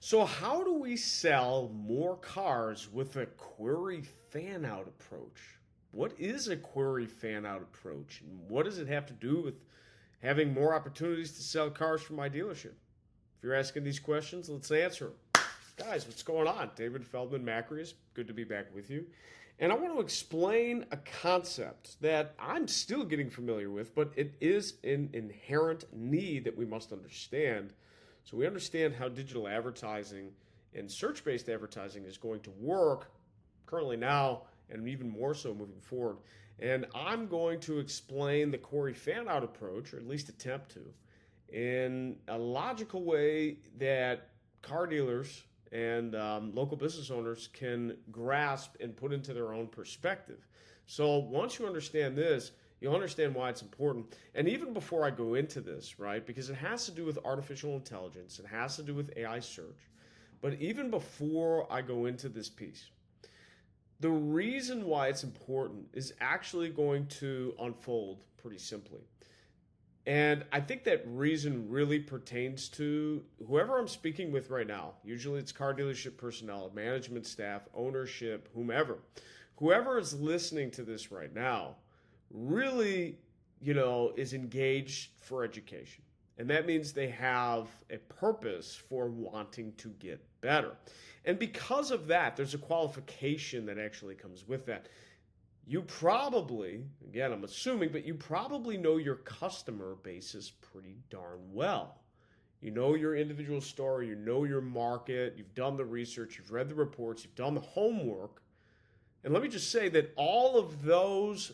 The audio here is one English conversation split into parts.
So, how do we sell more cars with a query fan out approach? What is a query fan out approach? And what does it have to do with having more opportunities to sell cars from my dealership? If you're asking these questions, let's answer them. Guys, what's going on? David Feldman-Makrias, good to be back with you. And I want to explain a concept that I'm still getting familiar with, but it is an inherent need that we must understand. So we understand how digital advertising and search-based advertising is going to work currently now and even more so moving forward. And I'm going to explain the query fan-out approach, or at least attempt to, in a logical way that car dealers and local business owners can grasp and put into their own perspective. So once you understand this, you'll understand why it's important. And even before I go into this, right, because it has to do with artificial intelligence, it has to do with AI search. But even before I go into this piece, the reason why it's important is actually going to unfold pretty simply. And I think that reason really pertains to whoever I'm speaking with right now. Usually it's car dealership personnel, management staff, ownership, whomever. Whoever is listening to this right now really, is engaged for education. And that means they have a purpose for wanting to get better. And because of that, there's a qualification that actually comes with that. You probably, again, I'm assuming, but you probably know your customer basis pretty darn well. You know your individual store, you know your market, you've done the research, you've read the reports, you've done the homework. And let me just say that all of those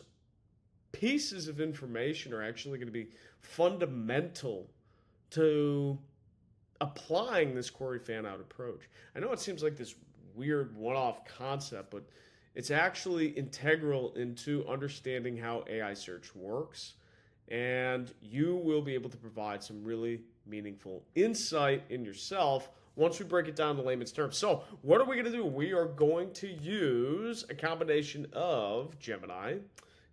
pieces of information are actually going to be fundamental to applying this query fan out approach. I know it seems like this weird one-off concept, but it's actually integral into understanding how AI search works, and you will be able to provide some really meaningful insight in yourself once we break it down to layman's terms. So what are we going to do? We are going to use a combination of Gemini,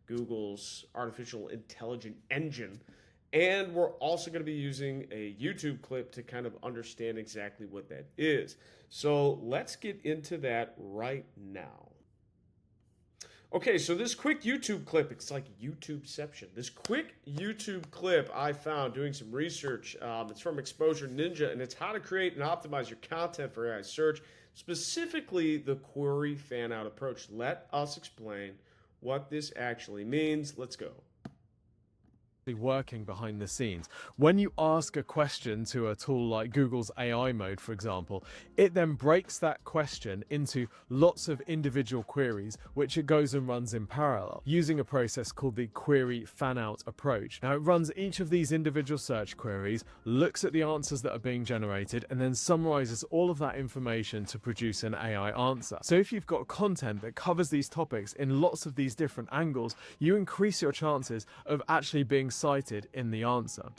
Google's artificial intelligence engine, and we're also going to be using a YouTube clip to kind of understand exactly what that is. So let's get into that right now. Okay, so this quick YouTube clip, it's like YouTubeception. This quick YouTube clip I found doing some research. It's from Exposure Ninja, and it's how to create and optimize your content for AI search, specifically the query fan out approach. Let us explain what this actually means. Let's go. Working behind the scenes. When you ask a question to a tool like Google's AI mode, for example, it then breaks that question into lots of individual queries, which it goes and runs in parallel, using a process called the query fan-out approach. Now, it runs each of these individual search queries, looks at the answers that are being generated, and then summarizes all of that information to produce an AI answer. So if you've got content that covers these topics in lots of these different angles, you increase your chances of actually being cited in the answer.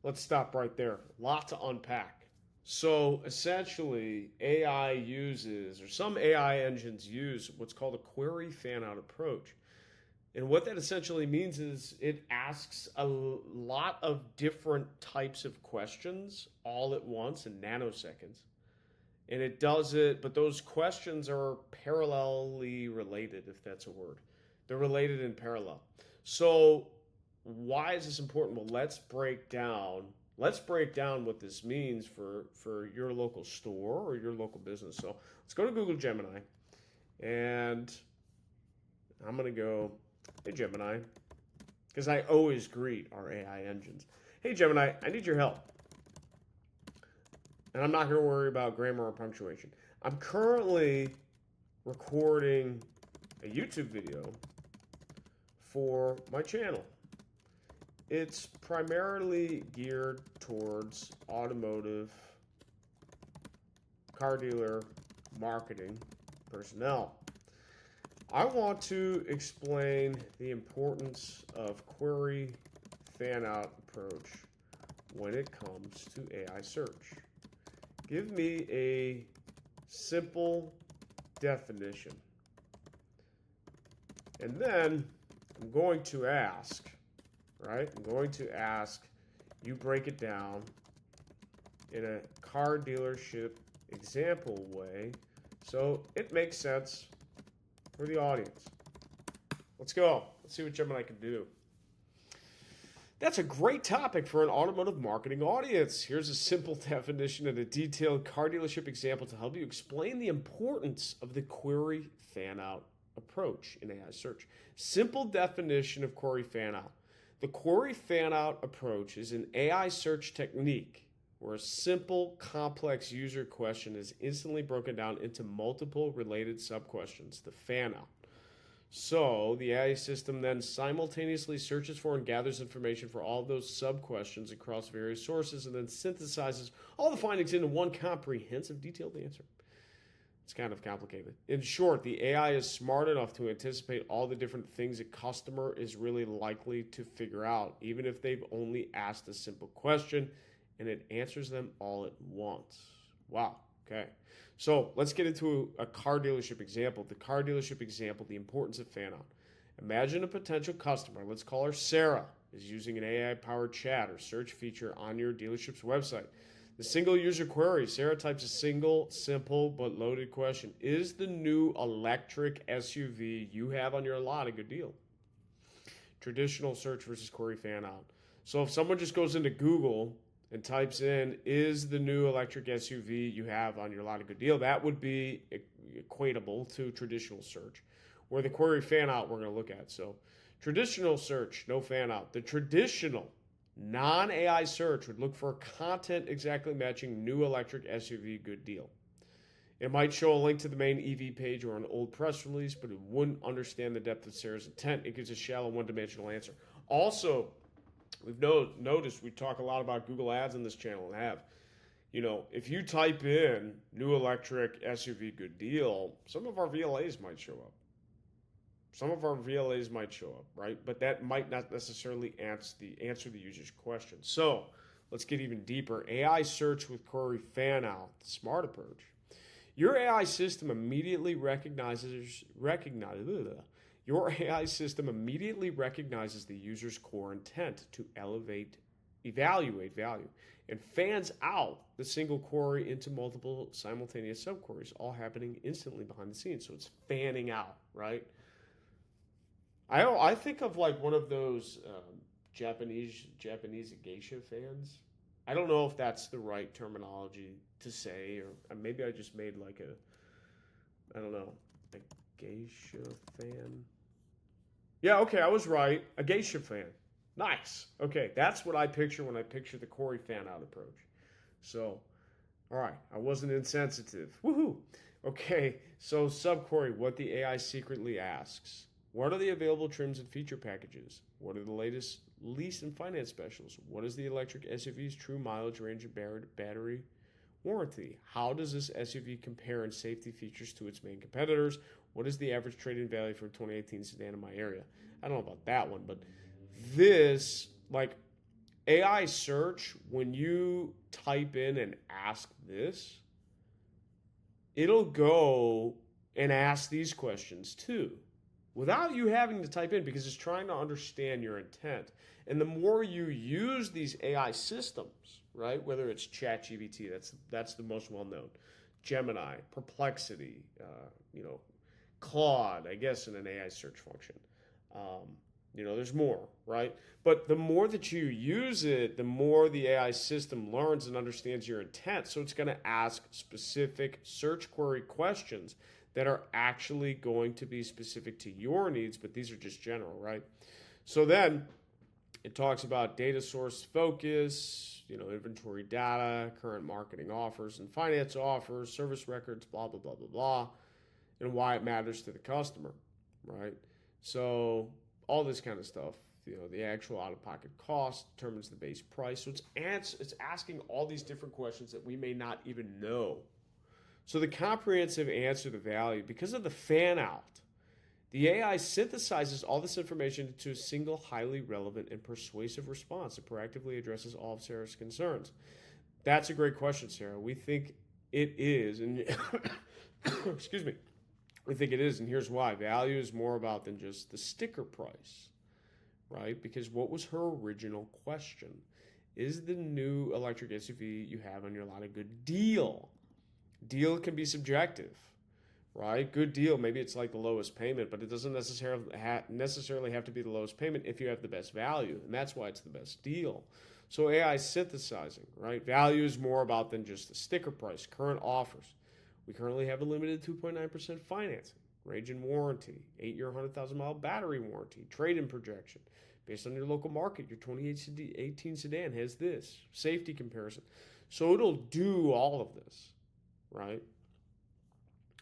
Let's stop right there. A lot to unpack. So essentially, AI uses, or some AI engines use, what's called a query fan out approach. And what that essentially means is it asks a lot of different types of questions all at once in nanoseconds. And it does it, but those questions are parallelly related, if that's a word. They're related in parallel. So why is this important? Well, let's break down what this means for your local store or your local business. So let's go to Google Gemini, and I'm going to go, hey Gemini, because I always greet our AI engines. Hey Gemini, I need your help. And I'm not going to worry about grammar or punctuation. I'm currently recording a YouTube video for my channel. It's primarily geared towards automotive, car dealer, marketing personnel. I want to explain the importance of query fan out approach when it comes to AI search. Give me a simple definition. And then I'm going to ask, right? I'm going to ask you break it down in a car dealership example way so it makes sense for the audience. Let's go. Let's see what Gemini can do. That's a great topic for an automotive marketing audience. Here's a simple definition and a detailed car dealership example to help you explain the importance of the query fan-out approach in AI search. Simple definition of query fan-out. The query fan-out approach is an AI search technique where a simple, complex user question is instantly broken down into multiple related sub-questions, the fan-out. So the AI system then simultaneously searches for and gathers information for all of those sub-questions across various sources and then synthesizes all the findings into one comprehensive, detailed answer. It's kind of complicated. In short, the AI is smart enough to anticipate all the different things a customer is really likely to figure out, even if they've only asked a simple question, and it answers them all at once. Wow. Okay. So let's get into a car dealership example. The car dealership example, the importance of fan-out. Imagine a potential customer, let's call her Sarah, is using an AI-powered chat or search feature on your dealership's website. The single user query, Sarah types a single, simple, but loaded question. Is the new electric SUV you have on your lot a good deal? Traditional search versus query fan-out. So if someone just goes into Google and types in, is the new electric SUV you have on your lot a good deal? That would be equatable to traditional search. Where the query fan-out we're going to look at. So traditional search, no fan-out. The traditional non-AI search would look for content exactly matching new electric SUV good deal. It might show a link to the main EV page or an old press release, but it wouldn't understand the depth of Sarah's intent. It gives a shallow one-dimensional answer. Also, we've noticed we talk a lot about Google Ads on this channel and have. If you type in new electric SUV good deal, some of our VLAs might show up. Right? But that might not necessarily answer the user's question. So let's get even deeper. AI search with query fan-out, the smart approach. Your AI system immediately recognizes the user's core intent to evaluate value, and fans out the single query into multiple simultaneous subqueries, all happening instantly behind the scenes. So it's fanning out, right? I think of like one of those Japanese geisha fans. I don't know if that's the right terminology to say, or maybe I just made like a geisha fan. Yeah, okay, I was right. A geisha fan. Nice. Okay, that's what I picture when I picture the query fan-out approach. So, all right, I wasn't insensitive. Woohoo! Okay, so subquery, what the AI secretly asks. What are the available trims and feature packages? What are the latest lease and finance specials? What is the electric SUV's true mileage, range, and battery warranty? How does this SUV compare in safety features to its main competitors? What is the average trade-in value for a 2018 sedan in my area? I don't know about that one, but this, like AI search, when you type in and ask this, it'll go and ask these questions too, without you having to type in, because it's trying to understand your intent. And the more you use these AI systems, right, whether it's ChatGPT, that's the most well-known, Gemini, Perplexity, Claude, I guess, in an AI search function. There's more, right? But the more that you use it, the more the AI system learns and understands your intent. So it's going to ask specific search query questions that are actually going to be specific to your needs, but these are just general, right? So then it talks about data source focus, inventory data, current marketing offers and finance offers, service records, blah, blah, blah, blah, blah, and why it matters to the customer, right? So all this kind of stuff, the actual out-of-pocket cost determines the base price. So it's asking all these different questions that we may not even know. So the comprehensive answer to value, because of the fan-out, the AI synthesizes all this information into a single highly relevant and persuasive response that proactively addresses all of Sarah's concerns. That's a great question, Sarah. We think it is, and excuse me, we think it is, and here's why. Value is more about than just the sticker price, right? Because what was her original question? Is the new electric SUV you have on your lot a good deal? Deal can be subjective, right? Good deal. Maybe it's like the lowest payment, but it doesn't necessarily have to be the lowest payment if you have the best value, and that's why it's the best deal. So AI is synthesizing, right? Value is more about than just the sticker price. Current offers. We currently have a limited 2.9% financing, range and warranty, 8-year 100,000-mile battery warranty, trade-in projection. Based on your local market, your 2018 sedan has this safety comparison. So it'll do all of this, right?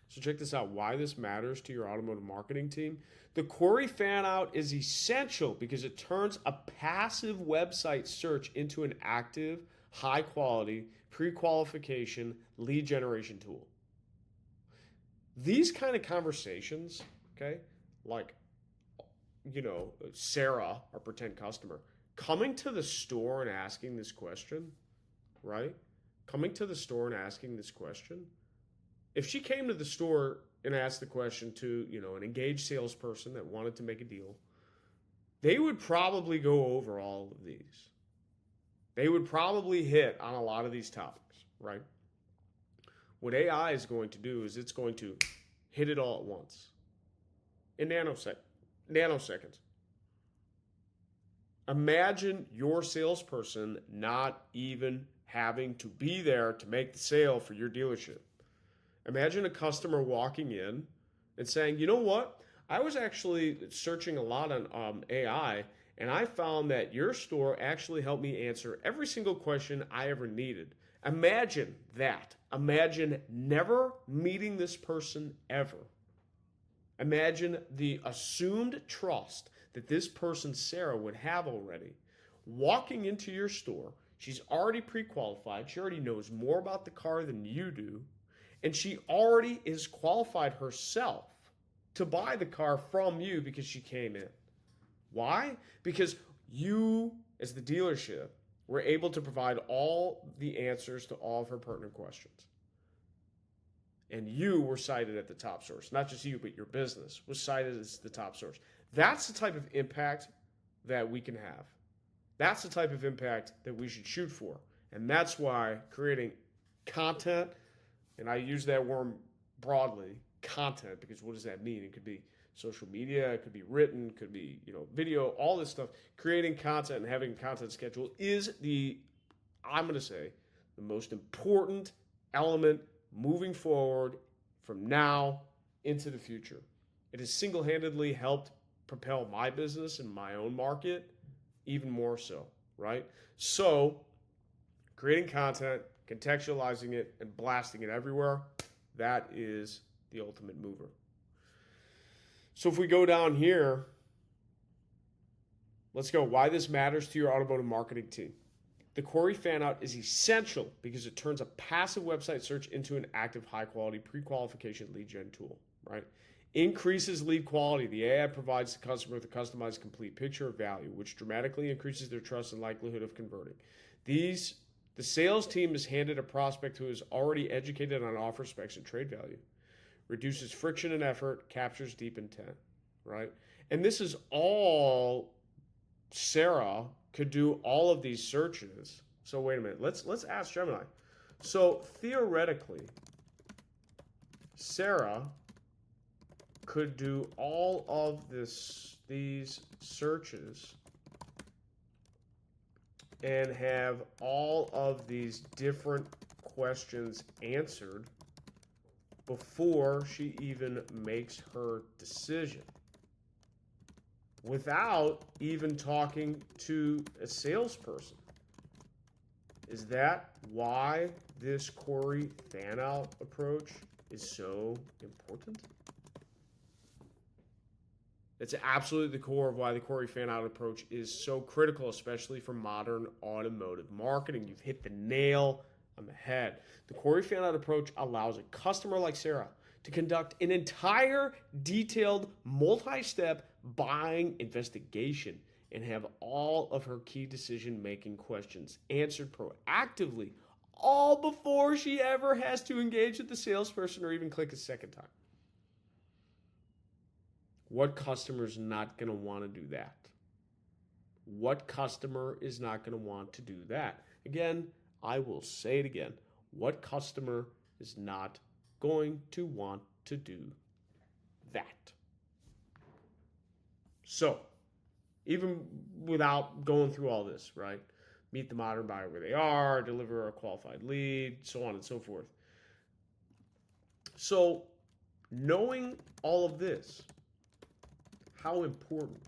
So check this out, why this matters to your automotive marketing team. The query fan out is essential because it turns a passive website search into an active, high quality, pre-qualification lead generation tool. These kind of conversations, okay, like, Sarah, our pretend customer, coming to the store and asking this question, right? Coming to the store and asking this question. If she came to the store and asked the question to, an engaged salesperson that wanted to make a deal, they would probably go over all of these. They would probably hit on a lot of these topics, right? What AI is going to do is it's going to hit it all at once in nanoseconds. Imagine your salesperson not even having to be there to make the sale for your dealership. Imagine a customer walking in and saying, you know what? I was actually searching a lot on AI, and I found that your store actually helped me answer every single question I ever needed. Imagine that. Imagine never meeting this person ever. Imagine the assumed trust that this person, Sarah, would have already. Walking into your store, she's already pre-qualified. She already knows more about the car than you do. And she already is qualified herself to buy the car from you because she came in. Why? Because you, as the dealership, were able to provide all the answers to all of her pertinent questions. And you were cited at the top source. Not just you, but your business was cited as the top source. That's the type of impact that we can have. That's the type of impact that we should shoot for. And that's why creating content, and I use that word broadly, content, because what does that mean? It could be social media, it could be written, it could be, video, all this stuff. Creating content and having a content schedule is I'm going to say, the most important element moving forward from now into the future. It has single-handedly helped propel my business and my own market even more so, right? So, creating content, contextualizing it, and blasting it everywhere, that is the ultimate mover. So if we go down here, let's go. Why this matters to your automotive marketing team. The query fan out is essential because it turns a passive website search into an active, high-quality pre-qualification lead gen tool, right? Increases lead quality. The AI provides the customer with a customized, complete picture of value, which dramatically increases their trust and likelihood of converting. The sales team is handed a prospect who is already educated on offer specs and trade value. Reduces friction and effort, captures deep intent, right? And this is all Sarah could do all of these searches. So wait a minute. Let's ask Gemini. So theoretically, Sarah could do all of these searches and have all of these different questions answered before she even makes her decision, without even talking to a salesperson. Is that why this query fan out approach is so important? It's absolutely the core of why the query fan out approach is so critical, especially for modern automotive marketing. You've hit the nail on the head. The query fan out approach allows a customer like Sarah to conduct an entire detailed multi-step buying investigation and have all of her key decision-making questions answered proactively, all before she ever has to engage with the salesperson or even click a second time. What customer's not going to want to do that? What customer is not going to want to do that? Again, I will say it again. What customer is not going to want to do that? So, even without going through all this, right? Meet the modern buyer where they are, deliver a qualified lead, so on and so forth. So, knowing all of this, how important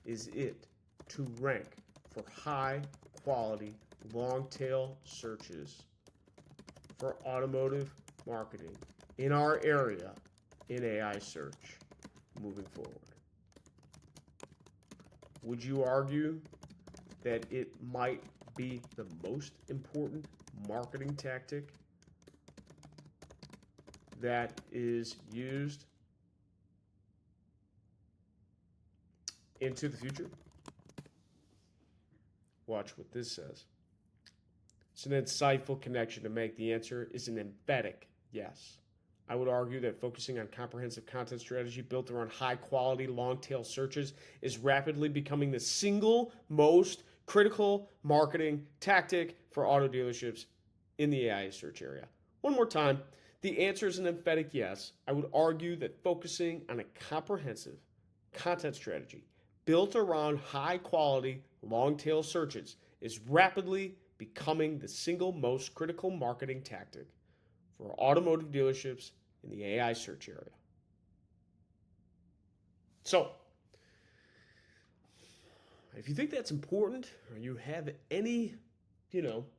is it to rank for high quality, long tail searches for automotive marketing in our area in AI search moving forward? Would you argue that it might be the most important marketing tactic that is used into the future? Watch what this says. It's an insightful connection to make. The answer is an emphatic yes. I would argue that focusing on comprehensive content strategy built around high quality long tail searches is rapidly becoming the single most critical marketing tactic for auto dealerships in the AI search area. One more time, the answer is an emphatic yes. I would argue that focusing on a comprehensive content strategy built around high quality long tail searches is rapidly becoming the single most critical marketing tactic for automotive dealerships in the AI search area. So, if you think that's important, or you have any,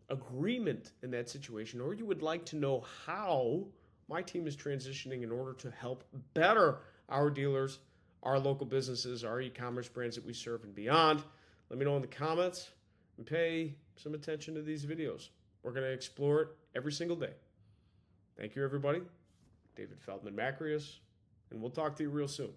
agreement in that situation, or you would like to know how my team is transitioning in order to help better our dealers, our local businesses, our e-commerce brands that we serve and beyond, let me know in the comments and pay some attention to these videos. We're going to explore it every single day. Thank you, everybody. David Feldman-Makrias, and we'll talk to you real soon.